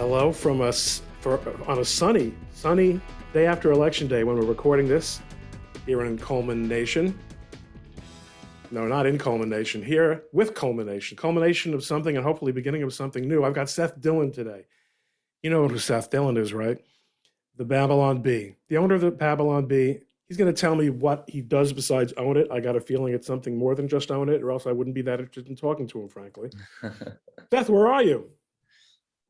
Hello from us on a sunny day after Election Day when we're recording this here in ColemanNation. No, not in ColemanNation, here with ColemanNation. Culmination of something and hopefully beginning of something new. I've got Seth Dillon today. You know who Seth Dillon is, right? The Babylon Bee. The owner of the Babylon Bee. He's going to tell me what he does besides own it. I got a feeling it's something more than just own it, or else I wouldn't be that interested in talking to him, frankly. Seth, where are you?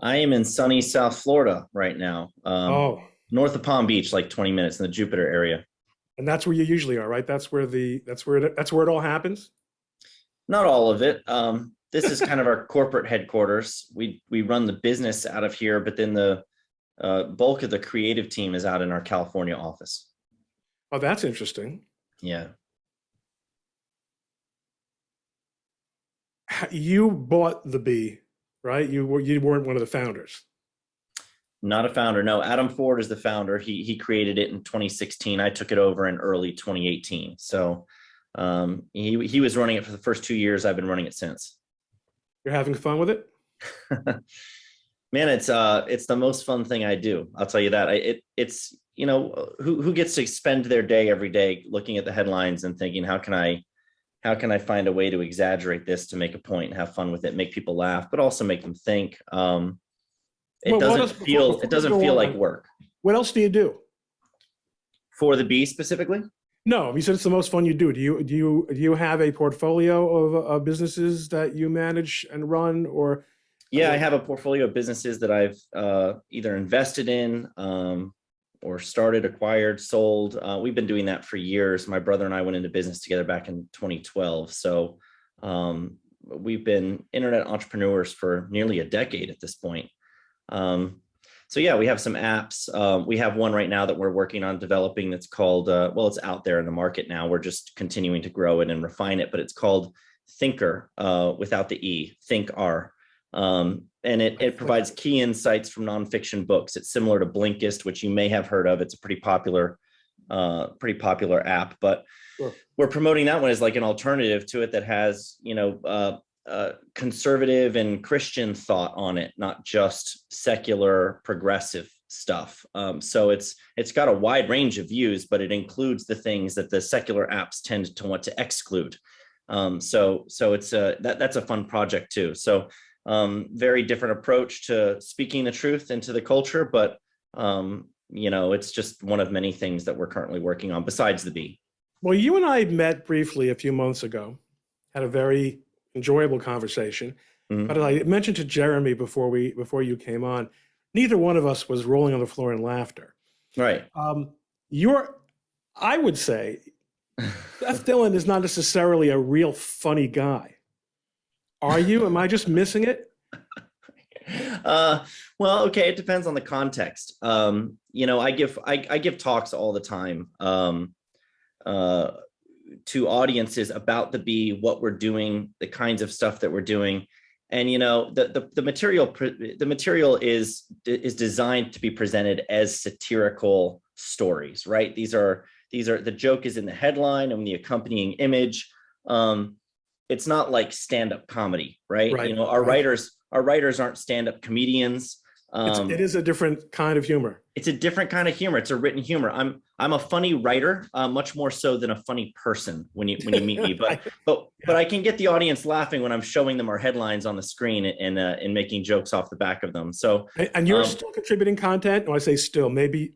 I am in sunny South Florida right now, Oh, north of Palm Beach, like 20 minutes in the Jupiter area. and that's where you usually are, right? That's where it all happens. Not all of it. This is kind of our corporate headquarters. We run the business out of here, but then the bulk of the creative team is out in our California office. Oh, that's interesting. Yeah. You bought the Bee, right? You weren't one of the founders. Not a founder. No, Adam Ford is the founder. He created it in 2016. I took it over in early 2018. So he was running it for the first 2 years. I've been running it since. You're having fun with it? Man, it's the most fun thing I do. I'll tell you that. It's who gets to spend their day every day looking at the headlines and thinking, how can I find a way to exaggerate this to make a point and have fun with it, make people laugh, but also make them think. It doesn't feel like work. What else do you do? For the Bee specifically? No, you said it's the most fun you do. Do you have a portfolio of businesses that you manage and run, or? Yeah, I have a portfolio of businesses that I've either invested in or started, acquired, sold. We've been doing that for years. My brother and I went into business together back in 2012. So we've been internet entrepreneurs for nearly a decade at this point. So yeah, we have some apps. We have one right now that we're working on developing that's called, it's out there in the market now. We're just continuing to grow it and refine it, but it's called Thinker without the E, Think R. And it provides key insights from nonfiction books. It's similar to Blinkist, which you may have heard of. It's a pretty popular app, but Sure. We're promoting that one as like an alternative to it that has, conservative and Christian thought on it, not just secular progressive stuff. So it's got a wide range of views, but it includes the things that the secular apps tend to want to exclude. So it's that's a fun project too. So very different approach to speaking the truth into the culture, but it's just one of many things that we're currently working on besides the Bee. Well, you and I met briefly a few months ago, had a very enjoyable conversation. Mm-hmm. But as I mentioned to Jeremy before you came on, neither one of us was rolling on the floor in laughter. Right. I would say, Seth Dillon is not necessarily a real funny guy. Are you? Am I just missing it? Well, okay. It depends on the context. I give talks all the time to audiences about the Bee, what we're doing, the kinds of stuff that we're doing. And, the material is designed to be presented as satirical stories, right? These are the joke is in the headline and the accompanying image. It's not like stand-up comedy, right? Right. Our writers aren't stand-up comedians. It is a different kind of humor. It's a different kind of humor. It's a written humor. I'm a funny writer, much more so than a funny person when you meet me. But I can get the audience laughing when I'm showing them our headlines on the screen and making jokes off the back of them. So and you're still contributing content. When I say still, maybe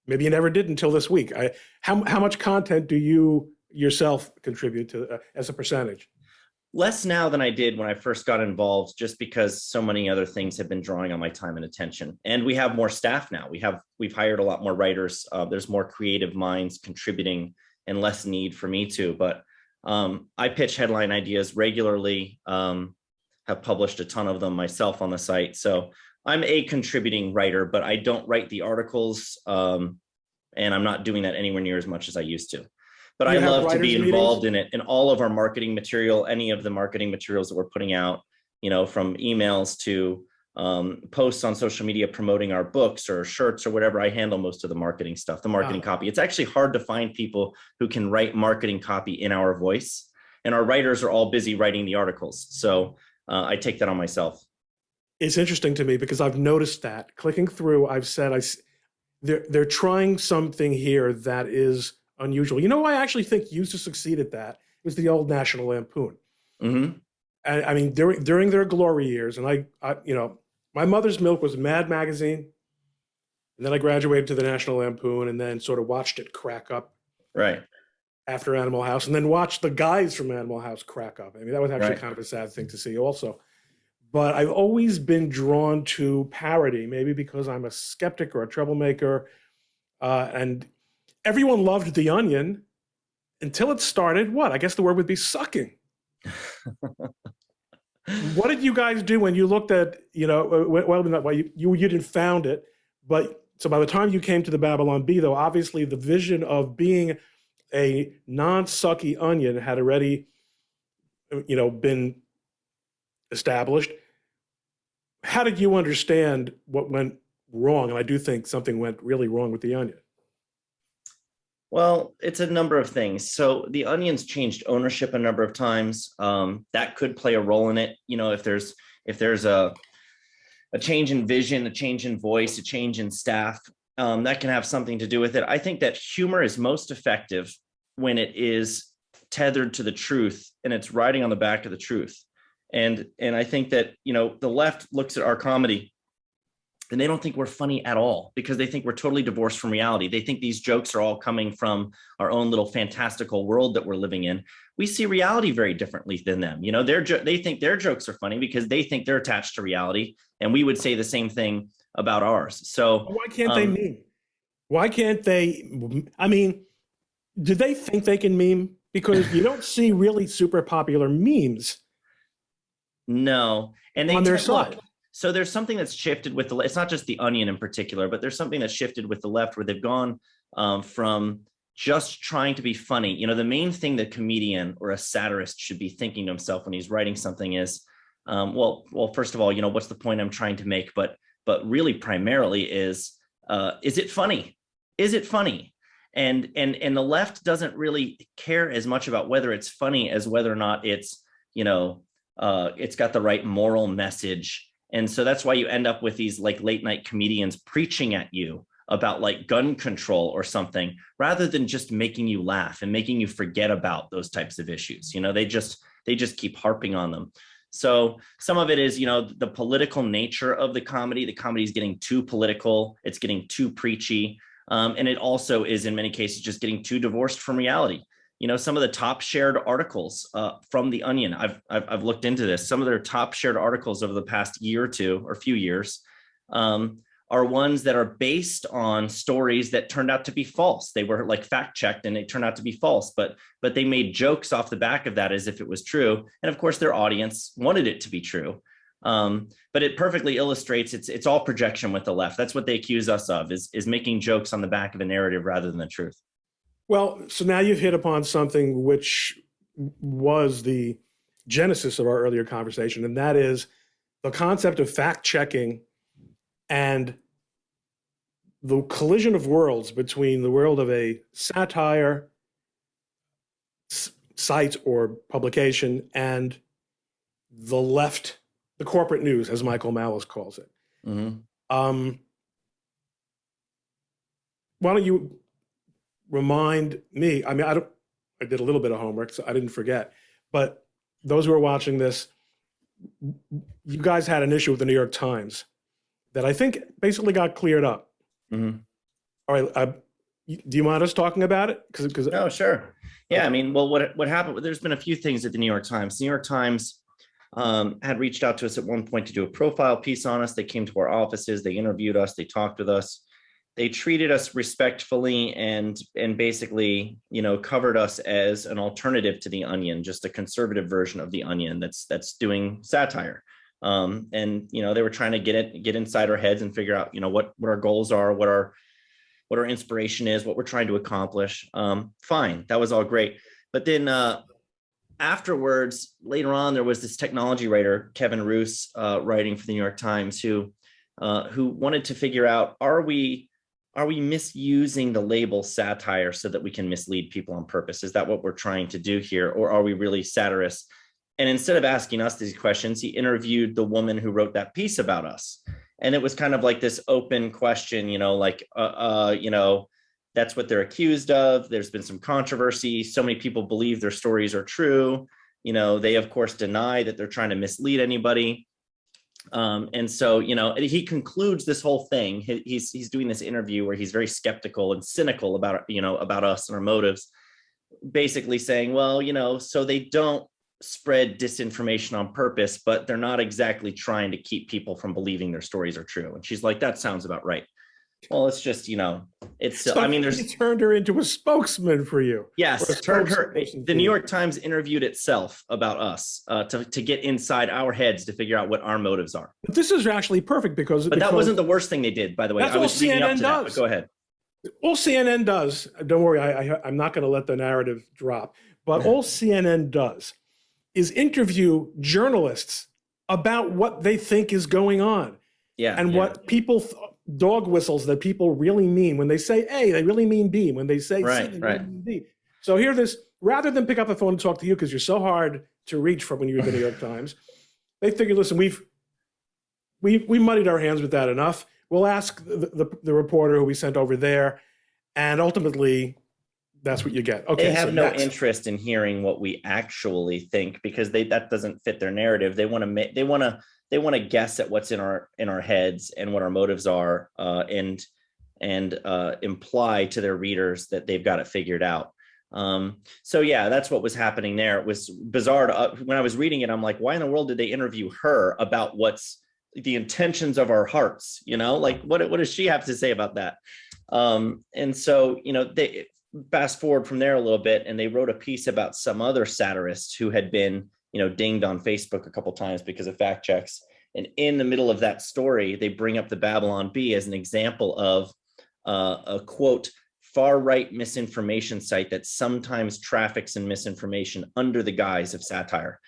you never did until this week. How much content do you yourself contribute to as a percentage? Less now than I did when I first got involved, just because so many other things have been drawing on my time and attention. And we have more staff now. We've hired a lot more writers. There's more creative minds contributing and less need for me to. But I pitch headline ideas regularly, have published a ton of them myself on the site. So I'm a contributing writer, but I don't write the articles. And I'm not doing that anywhere near as much as I used to. But I love to be involved in it, in all of our marketing material, any of the marketing materials that we're putting out, from emails to posts on social media promoting our books or shirts or whatever. I handle most of the marketing stuff, the marketing copy. It's actually hard to find people who can write marketing copy in our voice. And our writers are all busy writing the articles. So I take that on myself. it's interesting to me because I've noticed that clicking through, I've said they're trying something here that is unusual. You know, I actually think used to succeed at that. It was the old National Lampoon. Hmm. And I mean, during their glory years, and you know, my mother's milk was Mad Magazine, and then I graduated to the National Lampoon, and then sort of watched it crack up Right. after Animal House, and then watched the guys from Animal House crack up. I mean, that was actually Right. kind of a sad thing to see, also. But I've always been drawn to parody, maybe because I'm a skeptic or a troublemaker, and everyone loved The Onion until it started. What I guess the word would be sucking. What did you guys do when you looked at, you know, well, not well, you didn't found it, but so by the time you came to the Babylon Bee, though, obviously the vision of being a non-sucky onion had already, you know, been established. How did you understand what went wrong? And I do think something went really wrong with the onion. Well, it's a number of things. So the Onion's changed ownership a number of times. That could play a role in it. You know, if there's a change in vision, a change in voice, a change in staff, that can have something to do with it. I think that humor is most effective when it is tethered to the truth and it's riding on the back of the truth. And I think that, you know, the left looks at our comedy and they don't think we're funny at all because they think we're totally divorced from reality. They think these jokes are all coming from our own little fantastical world that we're living in. We see reality very differently than them. You know, they think their jokes are funny because they think they're attached to reality, and we would say the same thing about ours. So, Why can't they meme? Why can't they? I mean, do they think they can meme? Because you don't see really super popular memes no, and they on their look. side. So there's something that's shifted with the. It's not just the Onion in particular, but there's something that's shifted with the left where they've gone from just trying to be funny. You know, the main thing that comedian or a satirist should be thinking to himself when he's writing something is, well, first of all, you know, what's the point I'm trying to make? But really, primarily is it funny? Is it funny? And the left doesn't really care as much about whether it's funny as whether or not it's, you know, it's got the right moral message. And so that's why you end up with these like late night comedians preaching at you about like gun control or something, rather than just making you laugh and making you forget about those types of issues. You know, they just keep harping on them. So some of it is, you know, the political nature of the comedy. The comedy is getting too political. It's getting too preachy. And it also is in many cases just getting too divorced from reality. You know, some of the top shared articles from the Onion, I've looked into this. Some of their top shared articles over the past year or two or few years are ones that are based on stories that turned out to be false. They were like fact checked and they turned out to be false, but they made jokes off the back of that as if it was true. And of course, their audience wanted it to be true. But it perfectly illustrates it's all projection with the left. That's what they accuse us of is making jokes on the back of a narrative rather than the truth. Well, so now you've hit upon something which was the genesis of our earlier conversation, and that is the concept of fact checking and the collision of worlds between the world of a satire site or publication and the left, the corporate news, as Michael Malice calls it. Mm-hmm. Why don't you remind me? I mean, I did a little bit of homework, so I didn't forget. But those who are watching this, you guys had an issue with the New York Times that I think basically got cleared up. Mm-hmm. All right. Do you mind us talking about it? Because No, sure. Yeah, I mean, well, what happened? There's been a few things at the New York Times. The New York Times had reached out to us at one point to do a profile piece on us. They came to our offices, they interviewed us, they talked with us, they treated us respectfully and basically, you know, covered us as an alternative to the Onion, just a conservative version of the Onion that's doing satire. And you know, they were trying to get inside our heads and figure out, you know, what our goals are, what our inspiration is, what we're trying to accomplish. Fine, that was all great. But then afterwards, later on, there was this technology writer, Kevin Roos, writing for the New York Times, who wanted to figure out, are we misusing the label satire so that we can mislead people on purpose? Is that what we're trying to do here? Or are we really satirists And instead of asking us these questions, he interviewed the woman who wrote that piece about us. And it was kind of like this open question, like, that's what they're accused of. There's been some controversy. So many people believe their stories are true. They, of course, deny that they're trying to mislead anybody. And so, he concludes this whole thing. He's doing this interview where he's very skeptical and cynical about, about us and our motives, basically saying, well, so they don't spread disinformation on purpose, but they're not exactly trying to keep people from believing their stories are true. And she's like, that sounds about right. Well, it's just, it's, so he turned her into a spokesman for you. Yes, turned her. The New York Times interviewed itself about us to get inside our heads to figure out what our motives are. But this is actually perfect because that wasn't the worst thing they did, by the way. That's all CNN does. But go ahead. All CNN does, don't worry, I'm not going to let the narrative drop, but all CNN does is interview journalists about what they think is going on. And what people, dog whistles that people really mean. When they say A, they really mean B. When they say C, they really mean D. So here rather than pick up the phone and talk to you because you're so hard to reach from when you were at the New York Times, they figured, listen, we muddied our hands with that enough. We'll ask the reporter who we sent over there, and ultimately, that's what you get. Okay, they have no interest in hearing what we actually think because that doesn't fit their narrative. They want to guess at what's in our heads and what our motives are, and imply to their readers that they've got it figured out. So yeah, that's what was happening there. It was bizarre. When I was reading it, I'm like, why in the world did they interview her about what's the intentions of our hearts? Like what does she have to say about that? And so, they fast forward from there a little bit, and they wrote a piece about some other satirist who had been, dinged on Facebook a couple of times because of fact checks. And in the middle of that story, they bring up the Babylon Bee as an example of a quote, far-right misinformation site that sometimes traffics in misinformation under the guise of satire.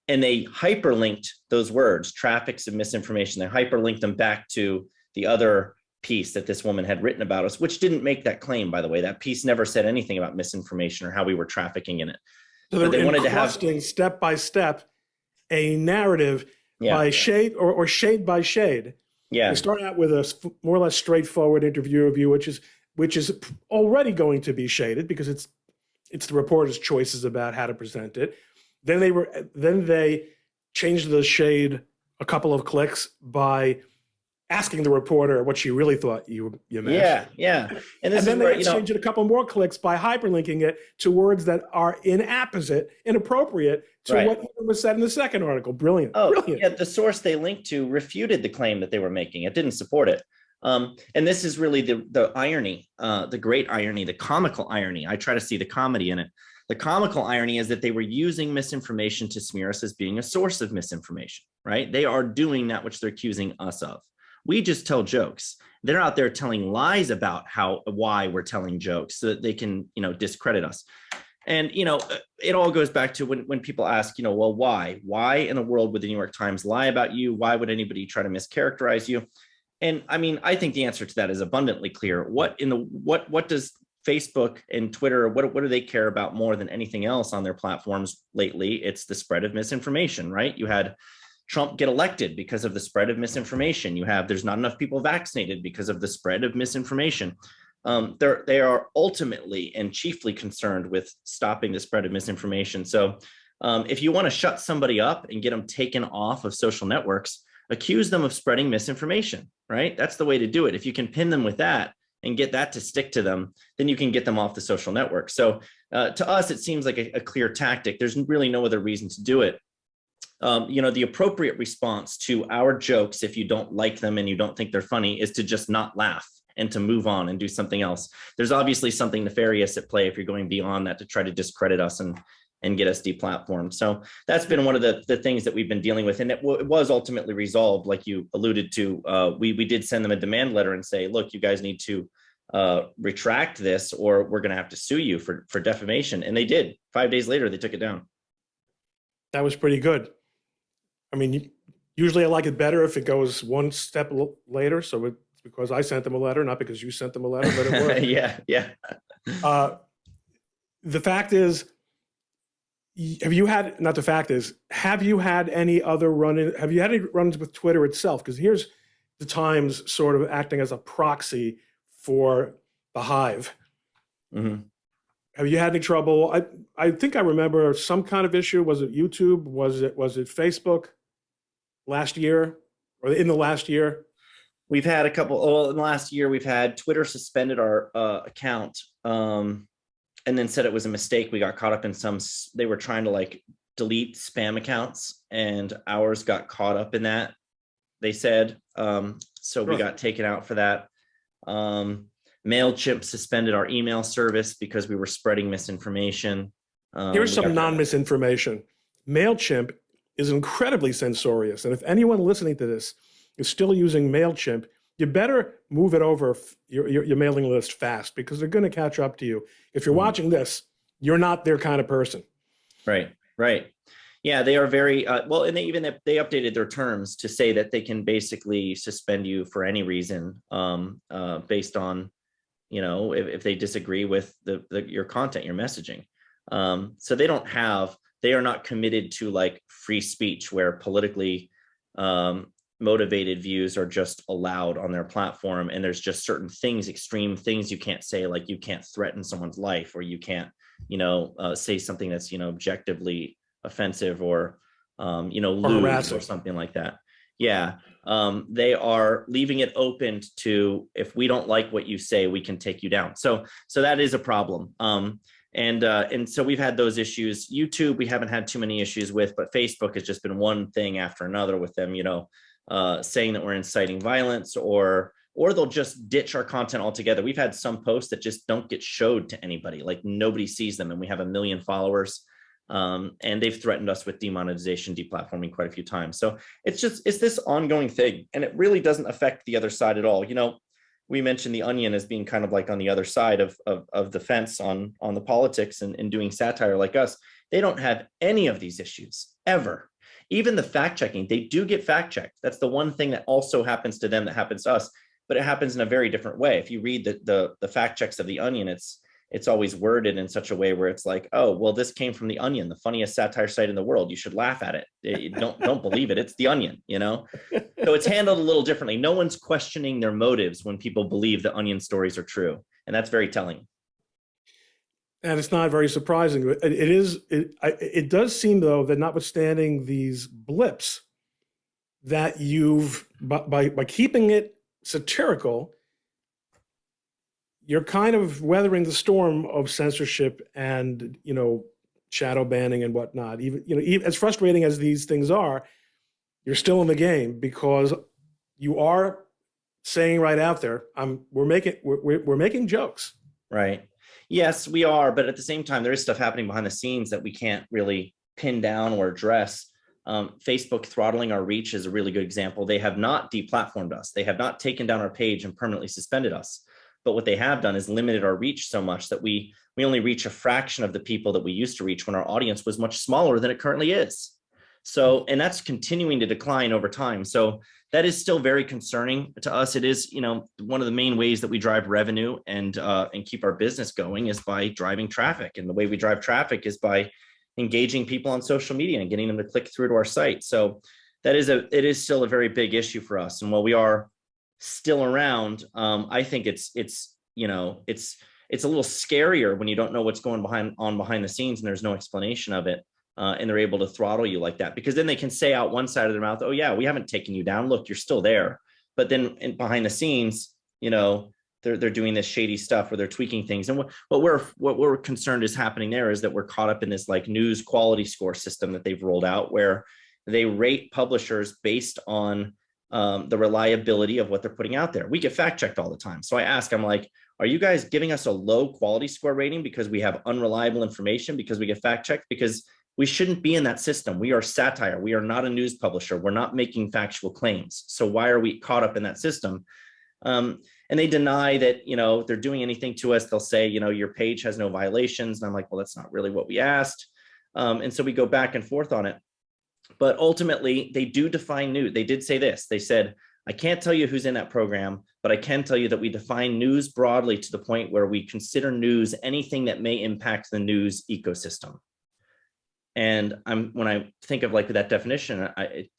And they hyperlinked those words, traffics and misinformation. They hyperlinked them back to the other piece that this woman had written about us, which didn't make that claim, by the way. That piece never said anything about misinformation or how we were trafficking in it. So they wanted to have step by step a narrative by shade or shade by shade. Yeah. They start out with a more or less straightforward interview of you, which is already going to be shaded because it's the reporter's choices about how to present it. Then they changed the shade a couple of clicks by asking the reporter what she really thought you meant. Yeah. And then they changed it a couple more clicks by hyperlinking it to words that are inappropriate to what was said in the second article. Brilliant. Brilliant. Yeah, the source they linked to refuted the claim that they were making. It didn't support it. And this is really the irony, the great irony, the comical irony. I try to see the comedy in it. The comical irony is that they were using misinformation to smear us as being a source of misinformation, right? They are doing that which they're accusing us of. We just tell jokes. They're out there telling lies about why we're telling jokes so that they can, discredit us. And, it all goes back to when people ask, well, why? Why in the world would the New York Times lie about you? Why would anybody try to mischaracterize you? And I mean, I think the answer to that is abundantly clear. What does Facebook and Twitter, what do they care about more than anything else on their platforms lately? It's the spread of misinformation, right? You had Trump get elected because of the spread of misinformation. There's not enough people vaccinated because of the spread of misinformation. They are ultimately and chiefly concerned with stopping the spread of misinformation. So if you want to shut somebody up and get them taken off of social networks, accuse them of spreading misinformation, right? That's the way to do it. If you can pin them with that and get that to stick to them, then you can get them off the social network. So to us, it seems like a clear tactic. There's really no other reason to do it. The appropriate response to our jokes, if you don't like them and you don't think they're funny, is to just not laugh and to move on and do something else. There's obviously something nefarious at play if you're going beyond that to try to discredit us and get us deplatformed. So that's been one of the things that we've been dealing with. And it was ultimately resolved, like you alluded to. We did send them a demand letter and say, look, you guys need to retract this or we're going to have to sue you for defamation. And they did. 5 days later, they took it down. That was pretty good. I mean, usually I like it better if it goes one step later. So it's because I sent them a letter, not because you sent them a letter, but it worked. Yeah. The fact is, have you had, not the fact is, have you had any other have you had any run-ins with Twitter itself? Because here's the Times sort of acting as a proxy for the Hive. Mm-hmm. Have you had any trouble? I think I remember some kind of issue. Was it YouTube? Was it Facebook last year or in the last year? We've had a couple. Well, in the last year, we've had Twitter suspended our account, and then said it was a mistake. We got caught up in some. They were trying to like delete spam accounts, and ours got caught up in that. They said so. We got taken out for that. MailChimp suspended our email service because we were spreading misinformation. Here's some non-misinformation. MailChimp is incredibly censorious. And if anyone listening to this is still using MailChimp, you better move it over your mailing list fast, because they're going to catch up to you. If you're watching this, you're not their kind of person. Right. Yeah, they are very well, and they updated their terms to say that they can basically suspend you for any reason based on, if they disagree with your content, your messaging. So they are not committed to like free speech where politically motivated views are just allowed on their platform. And there's just certain things, extreme things you can't say, like you can't threaten someone's life, or you can't, say something that's, objectively offensive or, lewd or something like that. Yeah. They are leaving it open to, if we don't like what you say, we can take you down. So that is a problem. And so we've had those issues. YouTube, we haven't had too many issues with, but Facebook has just been one thing after another with them, saying that we're inciting violence, or they'll just ditch our content altogether. We've had some posts that just don't get showed to anybody, like nobody sees them, and we have 1 million followers. And they've threatened us with demonetization, deplatforming quite a few times. So it's this ongoing thing, and it really doesn't affect the other side at all. We mentioned the Onion as being kind of like on the other side of the fence on the politics and doing satire like us. They don't have any of these issues ever. Even the fact checking, they do get fact checked. That's the one thing that also happens to them that happens to us, but it happens in a very different way. If you read the fact checks of the Onion, it's always worded in such a way where it's like, oh, well, this came from the Onion, the funniest satire site in the world. You should laugh at it. Don't believe it. It's the Onion, So it's handled a little differently. No one's questioning their motives when people believe the Onion stories are true. And that's very telling. And it's not very surprising. It does seem, though, that notwithstanding these blips, that you've, by keeping it satirical, you're kind of weathering the storm of censorship and, shadow banning and whatnot. Even as frustrating as these things are, you're still in the game, because you are saying right out there, we're making jokes. Right. Yes, we are. But at the same time, there is stuff happening behind the scenes that we can't really pin down or address. Facebook throttling our reach is a really good example. They have not deplatformed us. They have not taken down our page and permanently suspended us. But what they have done is limited our reach so much that we only reach a fraction of the people that we used to reach when our audience was much smaller than it currently is. So, and that's continuing to decline over time. So that is still very concerning to us. It is, one of the main ways that we drive revenue and keep our business going is by driving traffic. And the way we drive traffic is by engaging people on social media and getting them to click through to our site. So it is still a very big issue for us. And while we are still around, I think it's a little scarier when you don't know what's going behind the scenes and there's no explanation of it, and they're able to throttle you like that, because then they can say out one side of their mouth, oh yeah, we haven't taken you down, look, you're still there. But then behind the scenes, they're doing this shady stuff where they're tweaking things. And what we're concerned is happening there is that we're caught up in this like news quality score system that they've rolled out, where they rate publishers based on the reliability of what they're putting out there. We get fact checked all the time. So I'm like, are you guys giving us a low quality score rating because we have unreliable information, because we get fact checked? Because we shouldn't be in that system. We are satire. We are not a news publisher. We're not making factual claims. So why are we caught up in that system? And they deny that, they're doing anything to us. They'll say, your page has no violations. And I'm like, well, that's not really what we asked. And so we go back and forth on it. But ultimately, they do define news. They did say this. They said, I can't tell you who's in that program, but I can tell you that we define news broadly to the point where we consider news anything that may impact the news ecosystem. And when I think of like that definition,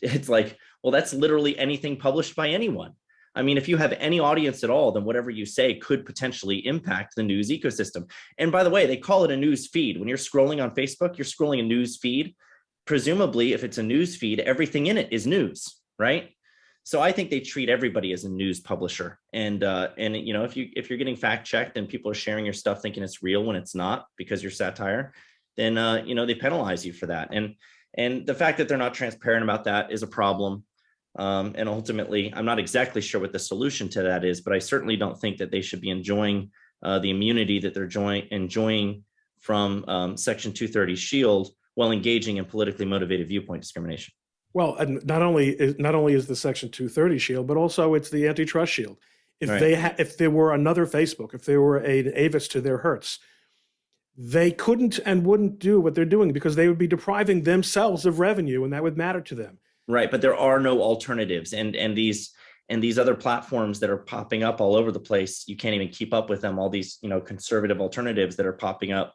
it's like, well, that's literally anything published by anyone. I mean, if you have any audience at all, then whatever you say could potentially impact the news ecosystem. And by the way, they call it a news feed. When you're scrolling on Facebook, you're scrolling a news feed. Presumably, if it's a news feed, everything in it is news, right? So I think they treat everybody as a news publisher. And you know, if you're getting fact checked and people are sharing your stuff thinking it's real when it's not because you're satire, then you know, they penalize you for that. And the fact that they're not transparent about that is a problem. And ultimately, I'm not exactly sure what the solution to that is, but I certainly don't think that they should be enjoying the immunity that they're enjoying from Section 230 shield while engaging in politically motivated viewpoint discrimination. Well, and not only is the Section 230 shield, but also it's the antitrust shield. If right. If there were another Facebook, if there were an Avis to their Hertz, they couldn't and wouldn't do what they're doing because they would be depriving themselves of revenue, and that would matter to them. Right, but there are no alternatives, and these other platforms that are popping up all over the place, you can't even keep up with them. All these, you know, conservative alternatives that are popping up,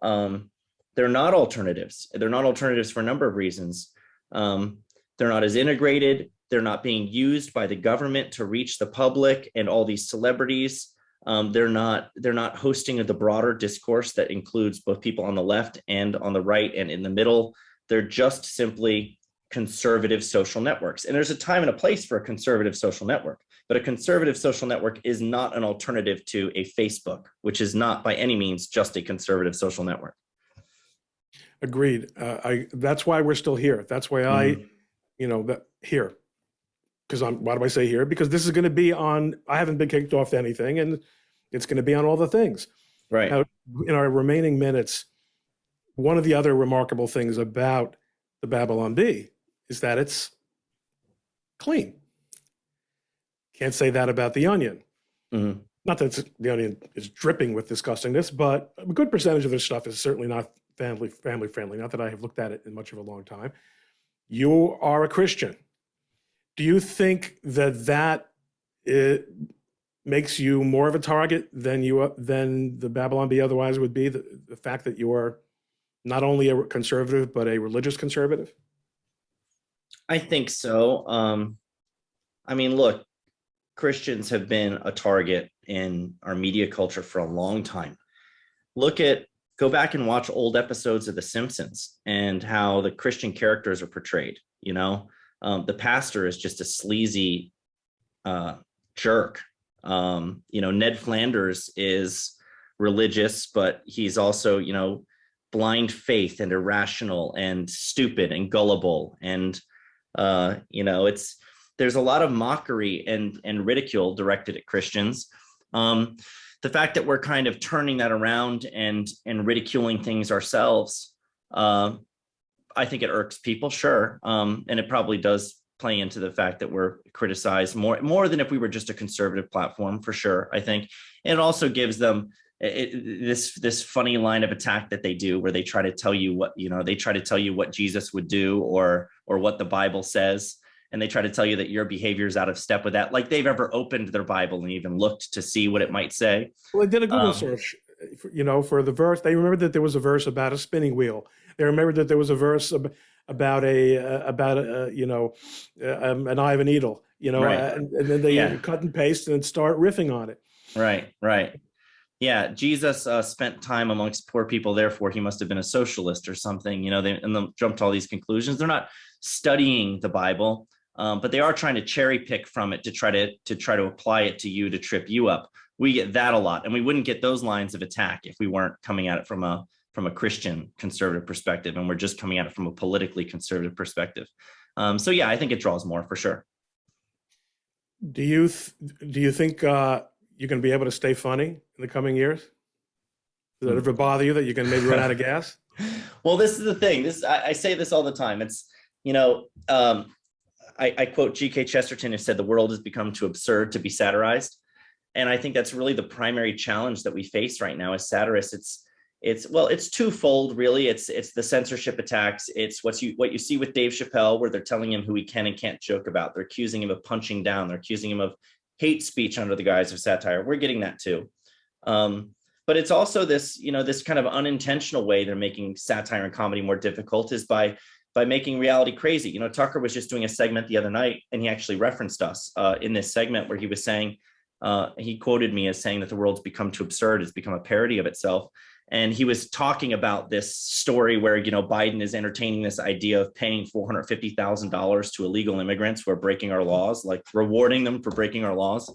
they're not alternatives. They're not alternatives for a number of reasons. They're not as integrated. They're not being used by the government to reach the public and all these celebrities. They're not hosting the broader discourse that includes both people on the left and on the right and in the middle. They're just simply conservative social networks. And there's a time and a place for a conservative social network, but a conservative social network is not an alternative to a Facebook, which is not by any means just a conservative social network. Agreed. That's why we're still here. That's why here. Because why do I say here? Because this is going to be on, I haven't been kicked off anything, and it's going to be on all the things. Right. Now, in our remaining minutes, one of the other remarkable things about the Babylon Bee is that it's clean. Can't say that about the Onion. Mm-hmm. Not that the Onion is dripping with disgustingness, but a good percentage of their stuff is certainly not family friendly. Not that I have looked at it in much of a long time. You are a Christian. Do you think that it makes you more of a target than the Babylon Bee otherwise would be? The fact that you are not only a conservative but a religious conservative? I think so. I mean, look, Christians have been a target in our media culture for a long time. Go back and watch old episodes of The Simpsons and how the Christian characters are portrayed. You know, the pastor is just a sleazy jerk. You know, Ned Flanders is religious, but he's also, you know, blind faith and irrational and stupid and gullible. And, you know, there's a lot of mockery and ridicule directed at Christians. The fact that we're kind of turning that around and ridiculing things ourselves, I think it irks people, sure. And it probably does play into the fact that we're criticized more than if we were just a conservative platform, for sure, I think. And it also gives them this funny line of attack that they do where they try to tell you what Jesus would do or what the Bible says. And they try to tell you that your behavior is out of step with that, like they've ever opened their Bible and even looked to see what it might say. Well, they did a Google search, for the verse. They remembered that there was a verse about a spinning wheel. They remembered that there was a verse about an eye of a needle. Right. And then they cut and paste and start riffing on it. Right. Yeah, Jesus spent time amongst poor people, therefore he must have been a socialist or something. They jumped to all these conclusions. They're not studying the Bible. But they are trying to cherry pick from it to try to apply it to you to trip you up. We get that a lot, and we wouldn't get those lines of attack if we weren't coming at it from a Christian conservative perspective, and we're just coming at it from a politically conservative perspective. So yeah, I think it draws more for sure. Do you think you're going to be able to stay funny in the coming years? Does that ever bother you that you can maybe run out of gas? Well, this is the thing. I say this all the time. It's I quote G.K. Chesterton, who said the world has become too absurd to be satirized. And I think that's really the primary challenge that we face right now as satirists. It's twofold, really. It's the censorship attacks. It's what you see with Dave Chappelle, where they're telling him who he can and can't joke about. They're accusing him of punching down. They're accusing him of hate speech under the guise of satire. We're getting that too. But but it's also this, this kind of unintentional way they're making satire and comedy more difficult is by making reality crazy. Tucker was just doing a segment the other night, and he actually referenced us in this segment where he was saying, he quoted me as saying that the world's become too absurd, it's become a parody of itself. And he was talking about this story where, Biden is entertaining this idea of paying $450,000 to illegal immigrants who are breaking our laws, like rewarding them for breaking our laws.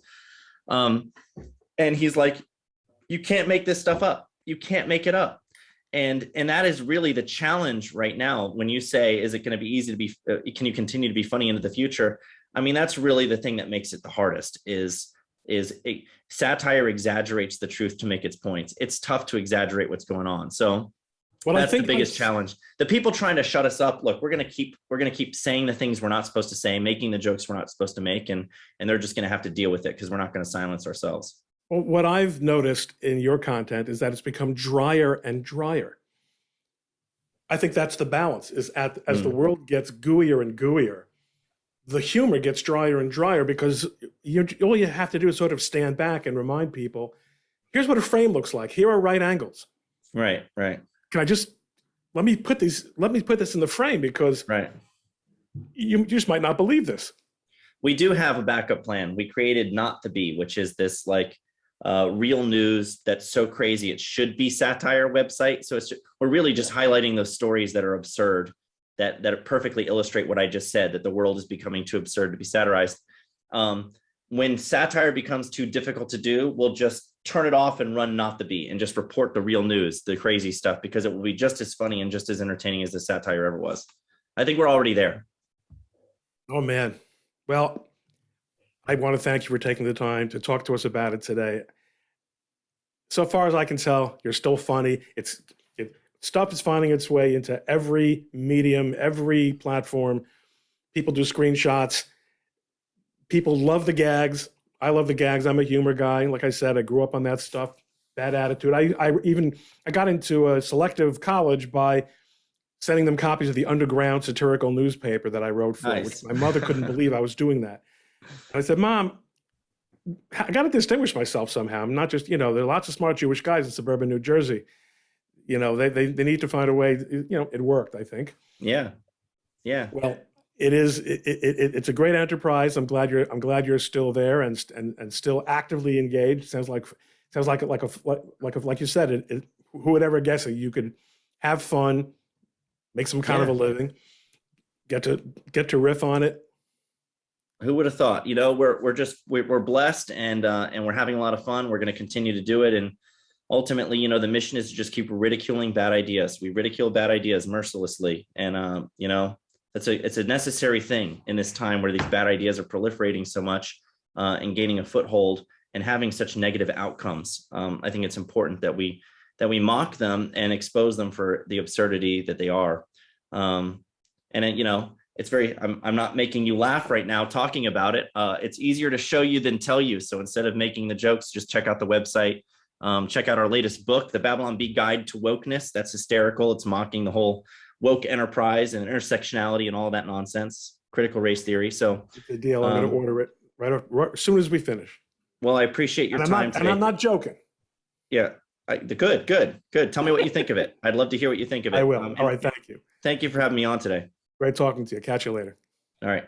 And he's like, you can't make this stuff up. You can't make it up. And that is really the challenge right now. When you say, is it going to be easy to be, can you continue to be funny into the future? I mean, that's really the thing that makes it the hardest is satire exaggerates the truth to make its points. It's tough to exaggerate what's going on. So that's the biggest challenge. The people trying to shut us up, look, we're going to keep saying the things we're not supposed to say, making the jokes we're not supposed to make, and they're just going to have to deal with it because we're not going to silence ourselves. Well, what I've noticed in your content is that it's become drier and drier. I think that's the balance, is as the world gets gooier and gooier, the humor gets drier and drier, because all you have to do is sort of stand back and remind people, here's what a frame looks like. Here are right angles. Right. Can I just, let me put this in the frame, because you just might not believe this. We do have a backup plan. We created Not the Bee, which is this like real news that's so crazy it should be satire website. So we're really just highlighting those stories that are absurd, that perfectly illustrate what I just said, that the world is becoming too absurd to be satirized. When satire becomes too difficult to do, we'll just turn it off and run Not the Bee and just report the real news, the crazy stuff, because it will be just as funny and just as entertaining as the satire ever was. I think we're already there. Oh, man. Well, I want to thank you for taking the time to talk to us about it today. So far as I can tell, you're still funny. Stuff is finding its way into every medium, every platform. People do screenshots. People love the gags. I love the gags. I'm a humor guy. Like I said, I grew up on that stuff, bad attitude. I got into a selective college by sending them copies of the underground satirical newspaper that I wrote for, which my mother couldn't believe I was doing that. And I said, Mom, I got to distinguish myself somehow. I'm not just, there are lots of smart Jewish guys in suburban New Jersey. They need to find a way. It worked, I think. Yeah. Well, it's a great enterprise. I'm glad you're still there and still actively engaged. Sounds like you said, who would ever guess it? You could have fun, make some kind of a living, get to riff on it. Who would have thought? We're blessed, and we're having a lot of fun. We're going to continue to do it, and ultimately, the mission is to just keep ridiculing bad ideas. We ridicule bad ideas mercilessly, and it's a necessary thing in this time where these bad ideas are proliferating so much and gaining a foothold and having such negative outcomes. I think it's important that we mock them and expose them for the absurdity that they are. It's I'm not making you laugh right now talking about it. It's easier to show you than tell you. So instead of making the jokes, just check out the website. Check out our latest book, The Babylon Bee Guide to Wokeness. That's hysterical. It's mocking the whole woke enterprise and intersectionality and all that nonsense, critical race theory. So the deal. I'm going to order it right as soon as we finish. Well, I appreciate your time today. And I'm not joking. Yeah. Good. Tell me what you think of it. I'd love to hear what you think of it. I will. All right. Thank you. Thank you for having me on today. Great talking to you. Catch you later. All right.